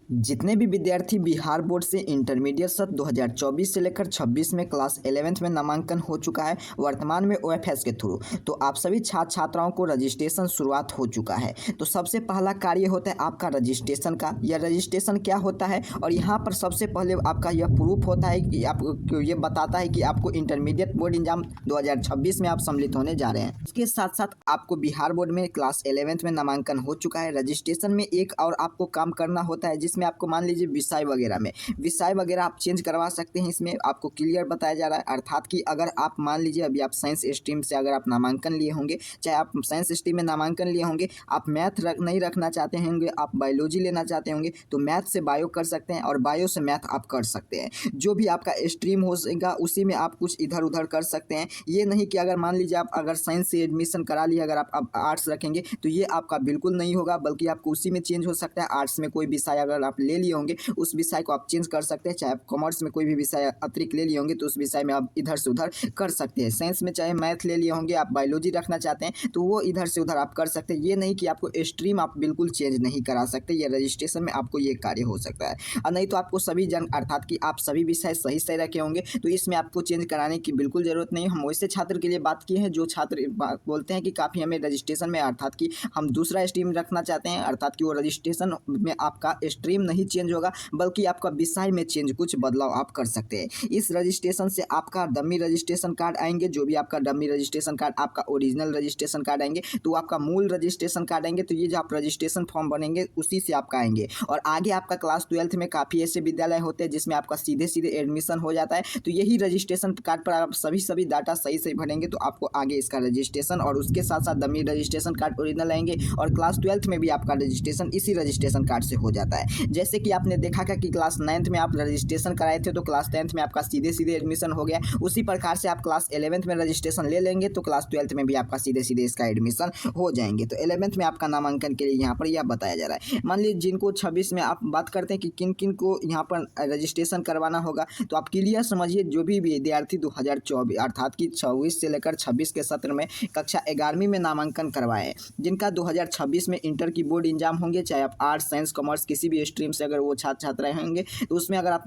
जितने भी विद्यार्थी बिहार बोर्ड से इंटरमीडिएट सत्र 2024 से लेकर 26 में क्लास 11th में नामांकन हो चुका है वर्तमान में ओएफएस के थ्रू, तो आप सभी छात्र छात्राओं को रजिस्ट्रेशन शुरुआत हो चुका है। तो सबसे पहला कार्य होता है आपका रजिस्ट्रेशन का। यह रजिस्ट्रेशन क्या होता है और यहाँ पर सबसे पहले आपका यह प्रूफ होता है कि आपको ये बताता है कि आपको इंटरमीडिएट बोर्ड एग्जाम 2026 में आप सम्मिलित होने जा रहे हैं। इसके साथ साथ आपको बिहार बोर्ड में क्लास 11th में नामांकन हो चुका है। रजिस्ट्रेशन में एक और आपको काम करना होता है जिसमें आपको मान लीजिए विषय वगैरह आप चेंज करवा सकते हैं। इसमें आपको क्लियर बताया जा रहा है, अर्थात कि अगर आप मान लीजिए अभी आप साइंस स्ट्रीम से अगर आप नामांकन लिए होंगे, चाहे आप साइंस स्ट्रीम में नामांकन लिए होंगे, आप मैथ नहीं रखना चाहते होंगे, आप बायोलॉजी लेना चाहते होंगे, तो मैथ से बायो कर सकते हैं और बायो से मैथ आप कर सकते हैं। जो भी आपका स्ट्रीम होगा उसी में आप कुछ इधर उधर कर सकते हैं। ये नहीं कि अगर मान लीजिए आप अगर साइंस से एडमिशन करा लिए, अगर आप आर्ट्स रखेंगे तो ये आपका बिल्कुल नहीं होगा, बल्कि आपको उसी में चेंज हो सकता है। आर्ट्स में कोई विषय अगर आप ले लिए होंगे उस विषय को आप चेंज कर सकते हैं, चाहे आप कॉमर्स में कोई भी विषय अतिरिक्त ले लिए होंगे तो उस विषय में आप इधर से उधर कर सकते हैं। साइंस में चाहे मैथ ले लिए होंगे, आप बायोलॉजी रखना चाहते हैं तो वो इधर से उधर आप कर सकते हैं। ये नहीं कि आपको स्ट्रीम आप बिल्कुल चेंज नहीं करा सकते, ये रजिस्ट्रेशन में आपको ये कार्य हो सकता है। और नहीं तो आपको सभी अर्थात कि आप सभी विषय सही सही रखे होंगे तो इसमें आपको चेंज कराने की बिल्कुल ज़रूरत नहीं। हम वैसे छात्र के लिए बात किए हैं जो छात्र बोलते हैं कि काफ़ी हमें रजिस्ट्रेशन में अर्थात कि हम दूसरा स्ट्रीम रखना चाहते हैं, अर्थात कि वो रजिस्ट्रेशन में आपका स्ट्रीम नहीं चेंज होगा बल्कि आपका विषय में चेंज कुछ बदलाव आप कर सकते हैं। इस रजिस्ट्रेशन से आपका डमी रजिस्ट्रेशन कार्ड आएंगे, जो भी आपका डमी रजिस्ट्रेशन कार्ड आपका ओरिजिनल रजिस्ट्रेशन कार्ड आएंगे तो आपका मूल रजिस्ट्रेशन कार्ड आएंगे, तो ये जो आप रजिस्ट्रेशन फॉर्म बनेंगे उसी से आपका आएंगे। और आगे आपका क्लास 12th में काफ़ी ऐसे विद्यालय होते हैं जिसमें आपका सीधे सीधे एडमिशन हो जाता है, तो यही रजिस्ट्रेशन कार्ड पर आप सभी डाटा सही सही भरेंगे तो आपको आगे इसका रजिस्ट्रेशन और उसके साथ साथ डमी रजिस्ट्रेशन कार्ड ओरिजिनल आएंगे। और क्लास 12th में भी आपका रजिस्ट्रेशन इसी रजिस्ट्रेशन कार्ड से हो जाता है। जैसे कि आपने देखा था कि क्लास 9th में आप रजिस्ट्रेशन कराए थे तो क्लास 10th में आपका सीधे सीधे एडमिशन हो गया, उसी प्रकार से आप क्लास 11th में रजिस्ट्रेशन ले लेंगे तो क्लास 12th में भी आपका सीधे सीधे इसका एडमिशन हो जाएंगे। तो 11th में आपका नामांकन के लिए यहाँ पर यह बताया जा रहा है। मान लीजिए जिनको 26 में आप बात करते हैं कि किन किन को यहाँ पर रजिस्ट्रेशन करवाना होगा, तो आप क्लियर समझिए जो भी विद्यार्थी 2024 अर्थात कि 24 से लेकर 26 के सत्र में कक्षा 11वीं में नामांकन करवाए, जिनका 2026 में इंटर की बोर्ड एग्जाम होंगे, चाहे आप आर्ट्स साइंस कॉमर्स किसी भी स्ट्रीम से अगर वो छात्र छात्राएं होंगे तो उसमें अगर आप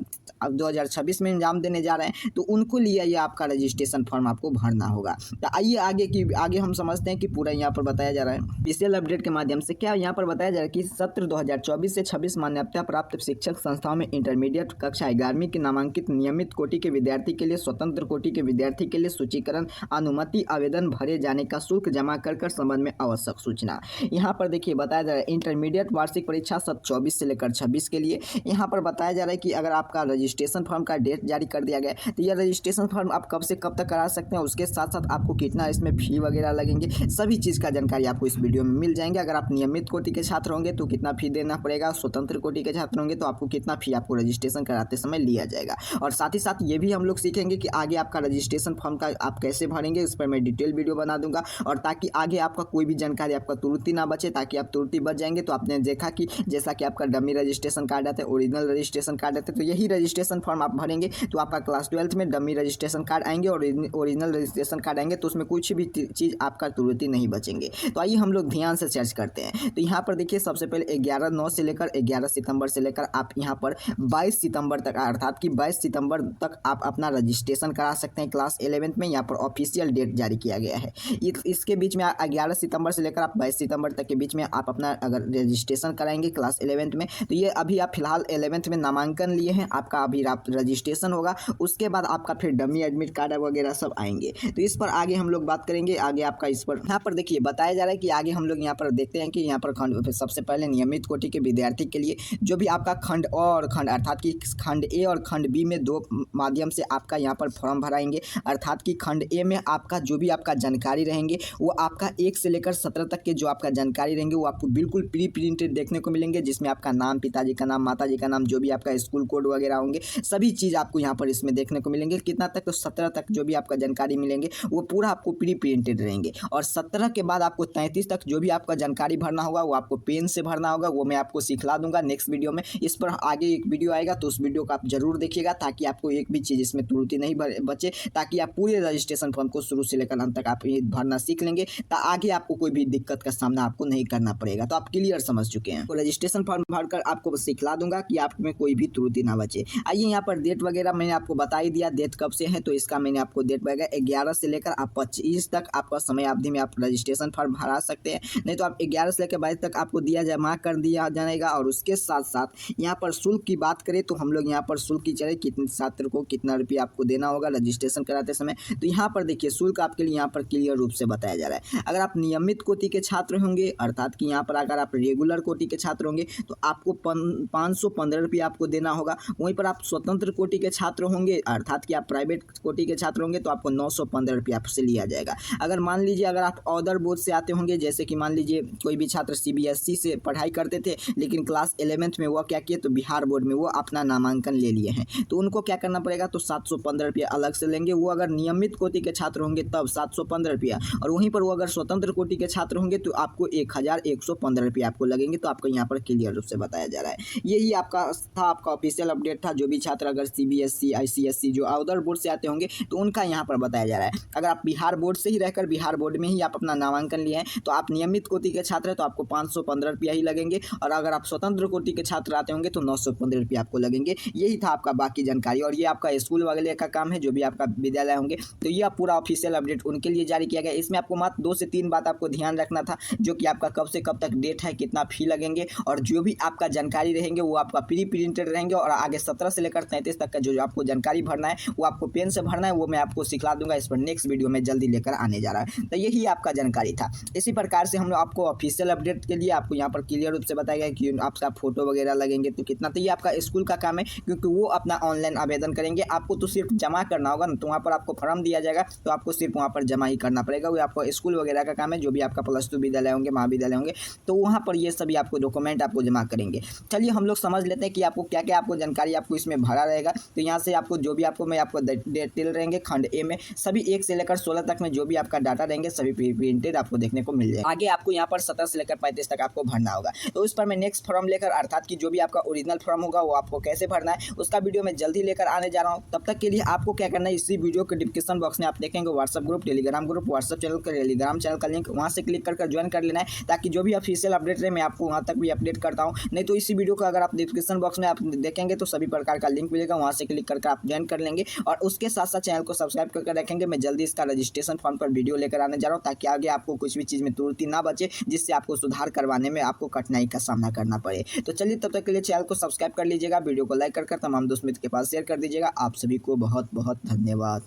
2026 में एग्जाम देने जा रहे हैं तो उनको लिए ये आपका रजिस्ट्रेशन फॉर्म आपको भरना होगा। तो आइए आगे हम समझते हैं कि पूरा यहाँ पर बताया जा रहा है ऑफिशियल अपडेट के माध्यम से। क्या यहाँ पर बताया जा रहा है कि सत्र 2024 से 26 मान्यता प्राप्त शिक्षक संस्थाओं में इंटरमीडिएट कक्षा 11वीं के नामांकित नियमित कोटि के विद्यार्थी के लिए स्वतंत्र कोटि के विद्यार्थी के लिए सूचीकरण अनुमति आवेदन भरे जाने का शुल्क जमा कर संबंध में आवश्यक सूचना। यहाँ पर देखिए बताया जा रहा है इंटरमीडिएट वार्षिक परीक्षा सत्र 24 से लेकर 26 के लिए यहाँ पर बताया जा रहा है कि अगर आपका रजिस्ट्रेशन फॉर्म का डेट जारी कर दिया गया है तो यह रजिस्ट्रेशन फॉर्म आप कब से कब तक करा सकते हैं, उसके साथ साथ आपको कितना इसमें फी वगैरह लगेंगे, सभी चीज़ का जानकारी आपको इस वीडियो में मिल जाएंगे। अगर आप नियमित कोटि के छात्र होंगे तो कितना फी देना पड़ेगा, स्वतंत्र कोटि के छात्र होंगे तो आपको कितना फी आपको रजिस्ट्रेशन कराते समय लिया जाएगा। और साथ ही साथ ये भी हम लोग सीखेंगे कि आगे आपका रजिस्ट्रेशन फॉर्म का आप कैसे भरेंगे, उस पर मैं डिटेल वीडियो बना दूंगा, और ताकि आगे आपका कोई भी जानकारी आपका तुरंती ना बचे, ताकि आप तुरंती बच जाएंगे। तो आपने देखा कि जैसा कि आपका डमी रजिस्ट्रेशन कार्ड आता है, ओरिजिनल रजिस्ट्रेशन कार्ड आता है, तो यही रजिस्ट्रेशन फॉर्म आप भरेंगे तो आपका क्लास 12th में डमी रजिस्ट्रेशन कार्ड आएंगे और ओरिजिनल रजिस्ट्रेशन कार्ड आएंगे, तो उसमें कुछ भी चीज़ आपका तुरंत ही नहीं बचेंगे। तो आइए हम लोग ध्यान से सर्च करते हैं। तो यहाँ पर देखिए सबसे पहले 11/9 से लेकर 11 सितंबर से लेकर आप यहाँ पर 22 सितंबर तक अर्थात कि 22 सितंबर तक आप अपना रजिस्ट्रेशन करा सकते हैं क्लास 11th में। यहाँ पर ऑफिशियल डेट जारी किया गया है। इसके बीच में 11 सितंबर से लेकर आप 22 सितंबर तक के बीच में आप अपना अगर रजिस्ट्रेशन कराएंगे क्लास 11th में, तो ये अभी आप फिलहाल 11th में नामांकन लिए हैं, आपका अभी रजिस्ट्रेशन होगा, उसके बाद आपका फिर डमी एडमिट कार्ड वगैरह सब आएंगे। तो इस पर आगे हम लोग बात करेंगे। आगे आपका इस पर यहाँ पर देखिए बताया जा रहा है कि आगे हम लोग यहाँ पर देखते हैं कि यहाँ पर खंड सबसे पहले नियमित कोटि के विद्यार्थी के लिए जो भी आपका खंड और खंड अर्थात कि खंड ए और खंड बी में दो माध्यम से आपका यहाँ पर फॉर्म भराएंगे। अर्थात कि खंड ए में आपका जो भी आपका जानकारी रहेंगे वो आपका 1 से लेकर 17 तक के जो आपका जानकारी रहेंगे वो आपको बिल्कुल प्री प्रिंटेड देखने को मिलेंगे, जिसमें आपका नाम, पिताजी का नाम, माताजी का नाम, जो भी आपका स्कूल कोड वगैरह होंगे सभी चीज़ आपको यहाँ पर इसमें देखने को मिलेंगे। कितना तक, तो 17 तक जो भी आपका जानकारी मिलेंगे वो पूरा आपको प्री प्रिंटेड रहेंगे। और 17 के बाद आपको 33 तक जो भी आपका जानकारी भरना होगा वो आपको पेन से भरना होगा, वो मैं आपको सिखला दूंगा नेक्स्ट वीडियो में। इस पर आगे एक वीडियो आएगा तो उस वीडियो को आप जरूर देखिएगा ताकि आपको एक भी चीज़ इसमें त्रुटि नहीं बचे, ताकि आप पूरे रजिस्ट्रेशन फॉर्म को शुरू से लेकर अंत तक आप ये भरना सीख लेंगे, आगे आपको कोई भी दिक्कत का सामना आपको नहीं करना पड़ेगा। तो आप क्लियर समझ चुके हैं। तो रजिस्ट्रेशन फॉर्म भरकर आपको सिखला दूंगा कि आप में कोई भी त्रुटि ना बचे। आइए यहाँ पर डेट वगैरह मैंने आपको बता ही दिया, डेट कब से है तो इसका मैंने आपको डेट वगैरह 11 से लेकर आप 25 तक आपका समय अवधि में आप रजिस्ट्रेशन फॉर्म भरा सकते हैं। नहीं तो आप 11 से लेकर 22 तक आपको जमा कर दिया जाएगा। और उसके साथ साथ यहाँ पर शुल्क की बात करें तो हम लोग यहाँ पर शुल्क की चले कितने छात्र को कितना रुपया आपको देना होगा रजिस्ट्रेशन कराते समय। तो यहाँ पर देखिए शुल्क आपके लिए यहाँ पर क्लियर रूप से बताया जा रहा है। अगर आप नियमित कोटि के छात्र होंगे, अर्थात कि यहाँ पर अगर आप रेगुलर कोटि के छात्र होंगे तो आपको 515 रुपया आपको देना होगा। वहीं पर आप स्वतंत्र कोटि के छात्र होंगे, अर्थात कि आप प्राइवेट कोटि के छात्र होंगे तो आपको 915 रुपया आपसे लिया जाएगा। अगर मान लीजिए अगर आप अदर बोर्ड से आते होंगे, जैसे कि मान लीजिए कोई भी छात्र CBSE से पढ़ाई करते थे लेकिन क्लास 11th में वो क्या किए तो बिहार बोर्ड में वो अपना नामांकन ले लिए हैं, तो उनको क्या करना पड़ेगा तो 715 रुपया अलग से लेंगे। वो अगर नियमित कोटि के छात्र होंगे तब 715 रुपया, और वहीं पर वो अगर स्वतंत्र कोटि के छात्र होंगे तो आपको 1115 रुपया आपको लगेंगे। तो आपको यहाँ पर क्लियर रूप से बताया जा रहा है। यही आपका था, आपका ऑफिशियल अपडेट था। जो भी छात्र अगर CBSE ICSE जो अदर बोर्ड से आते होंगे तो उनका यहाँ पर बताया जा रहा है। अगर आप बिहार बोर्ड से ही रहकर बिहार बोर्ड में ही आप अपना नामांकन लिए हैं तो आप नियमित कोटि के छात्र हैं तो आपको 515 रुपया ही लगेंगे, और अगर आप स्वतंत्र कोटि के छात्र आते होंगे तो 915 रुपया आपको लगेंगे। यही था आपका बाकी जानकारी। और ये आपका स्कूल वगैरह का काम है, जो भी आपका विद्यालय होंगे तो ये पूरा ऑफिशियल अपडेट उनके लिए जारी किया गया। इसमें आपको मात्र 2 से 3 बात आपको ध्यान रखना था, जो कि आपका कब से कब तक डेट है, कितना फी लगेंगे, और जो भी आपका जानकारी रहेंगे वो आपका प्री प्रिंटेड रहेंगे। और आगे 17 से लेकर 33 तक का जो आपको जानकारी भरना है वो आपको पेन से भरना है, वो मैं आपको सिखला दूंगा। इस पर नेक्स्ट वीडियो में जल्दी लेकर आने जा रहा है। तो यही आपका जानकारी था। इसी प्रकार से हम लोग आपको ऑफिशियल अपडेट के लिए आपको यहाँ पर क्लियर रूप से बताया गया कि आपका फोटो वगैरह लगेंगे तो कितना। तो ये आपका स्कूल का काम है, क्योंकि वो अपना ऑनलाइन आवेदन करेंगे, आपको तो सिर्फ जमा करना होगा ना। तो वहाँ पर आपको फॉर्म दिया जाएगा तो आपको सिर्फ वहाँ पर जमा ही करना पड़ेगा। वो आपको स्कूल वगैरह का काम है, जो भी आपका +2 विद्यालय होंगे, महाविद्यालय होंगे, तो वहाँ पर ये सभी आपको डॉक्यूमेंट आपको जमा करेंगे। चलिए हम लोग समझ लेते हैं कि आपको क्या क्या आपको जानकारी आपको इसमें भरा रहेगा। तो यहाँ से आपको जो भी आपको मैं आपको डिटेल रहेंगे खंड ए में सभी 1 से लेकर 16 तक में जो भी आपका डाटा रहेंगे सभी प्रिंटेड आपको देखने को मिल जाएगा। आगे आपको यहाँ पर 17 से लेकर 35 तक आपको भरना होगा। तो उस पर मैं नेक्स्ट फॉर्म लेकर, अर्थात कि जो भी आपका ओरिजिनल फॉर्म होगा वो आपको कैसे भरना है उसका वीडियो मैं जल्दी लेकर आने जा रहा हूँ। तब तक के लिए आपको क्या करना है, इसी वीडियो के डिस्क्रिप्शन बॉक्स में आप देखेंगे WhatsApp group, Telegram group, WhatsApp channel का टेलीग्राम चैनल का लिंक, वहाँ से क्लिक कर ज्वाइन कर लेना है, ताकि जो भी ऑफिशियल अपडेट रहे मैं आपको वहाँ तक भी अपडेट करता हूँ। नहीं तो इसी वीडियो को अगर आप डिस्क्रिप्शन बॉक्स में आप देखेंगे तो सभी प्रकार का लिंक मिलेगा, वहाँ से क्लिक करके आप ज्वाइन कर लेंगे। और उसके साथ साथ चैनल को सब्सक्राइब करके रखेंगे। मैं जल्दी इसका रजिस्ट्रेशन फॉर्म पर वीडियो लेकर आने जा रहा हूँ, ताकि आगे आपको कुछ भी चीज़ में त्रुटि ना बचे, जिससे आपको सुधार करवाने में आपको कठिनाई का सामना करना पड़े। तो चलिए तब तक के लिए चैनल को सब्सक्राइब कर लीजिएगा, वीडियो को लाइक कर तमाम दोस्त मित्र के पास शेयर कर दीजिएगा। आप सभी को बहुत बहुत धन्यवाद।